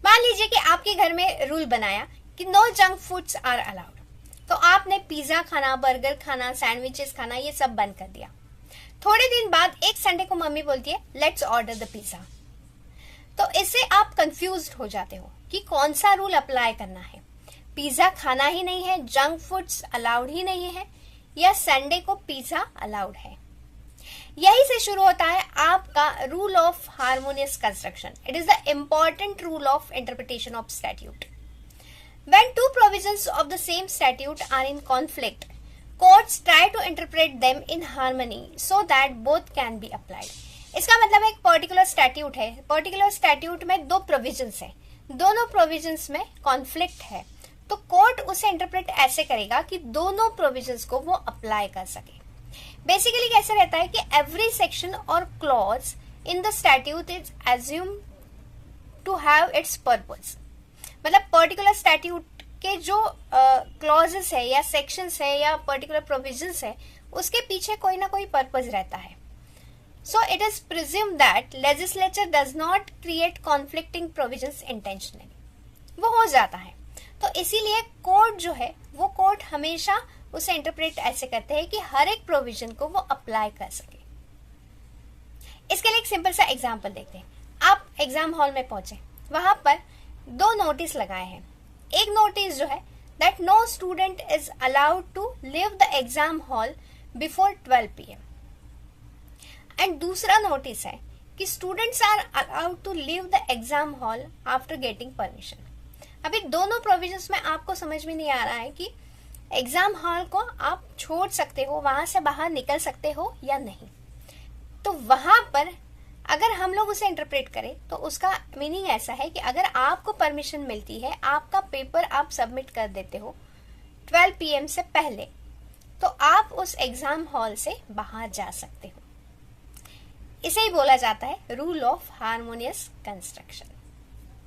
मान लीजिए कि आपके घर में रूल बनाया कि no junk foods are allowed, तो आपने पिज्जा खाना, बर्गर खाना, सैंडविचेस खाना, ये सब बंद कर दिया। थोड़े दिन बाद एक संडे को मम्मी बोलती है लेट्स ऑर्डर द पिज्जा। तो इससे आप कंफ्यूज हो जाते हो कि कौन सा रूल अप्लाई करना है। पिज्जा खाना ही नहीं है, जंक फूड्स अलाउड ही नहीं है, या संडे को पिज्जा अलाउड है। यही से शुरू होता है आपका rule of harmonious construction. It is the important rule of interpretation of statute. When two provisions of the same statute are in conflict, courts try to interpret them in harmony so that both can be applied. इसका मतलब एक particular statute है, particular statute में दो provisions है, दोनों provisions में conflict है, तो कोर्ट उसे इंटरप्रेट ऐसे करेगा कि दोनों प्रोविजंस को वो अप्लाई कर सके। बेसिकली कैसे रहता है कि एवरी सेक्शन और clause in the statute is assumed to have its purpose. मतलब पर्टिकुलर स्टैट्यूट के जो क्लॉजेस है या सेक्शंस है या पर्टिकुलर प्रोविजंस है, उसके पीछे कोई ना कोई पर्पस रहता है। So it is presume that legislature does not create conflicting provisions intentionally, वो हो जाता है। तो इसीलिए कोर्ट जो है वो कोर्ट हमेशा उसे इंटरप्रेट ऐसे करते हैं कि हर एक प्रोविजन को वो अप्लाई कर सके। इसके लिए एक सिंपल सा एग्जांपल देखते हैं। आप एग्जाम हॉल में पहुंचे, वहां पर दो नोटिस लगाए हैं। एक नोटिस जो है that no student is allowed to leave the exam hall before 12 PM, and दूसरा नोटिस है कि students are allowed to leave the exam hall after getting permission. अभी दोनों प्रोविजंस में आपको समझ में नहीं आ रहा है कि एग्जाम हॉल को आप छोड़ सकते हो, वहां से बाहर निकल सकते हो या नहीं। तो वहां पर अगर हम लोग उसे इंटरप्रेट करें तो उसका मीनिंग ऐसा है कि अगर आपको परमिशन मिलती है, आपका पेपर आप सबमिट कर देते हो 12 PM से पहले, तो आप उस एग्जाम हॉल से बाहर जा सकते हो। इसे ही बोला जाता है रूल ऑफ हार्मोनियस कंस्ट्रक्शन।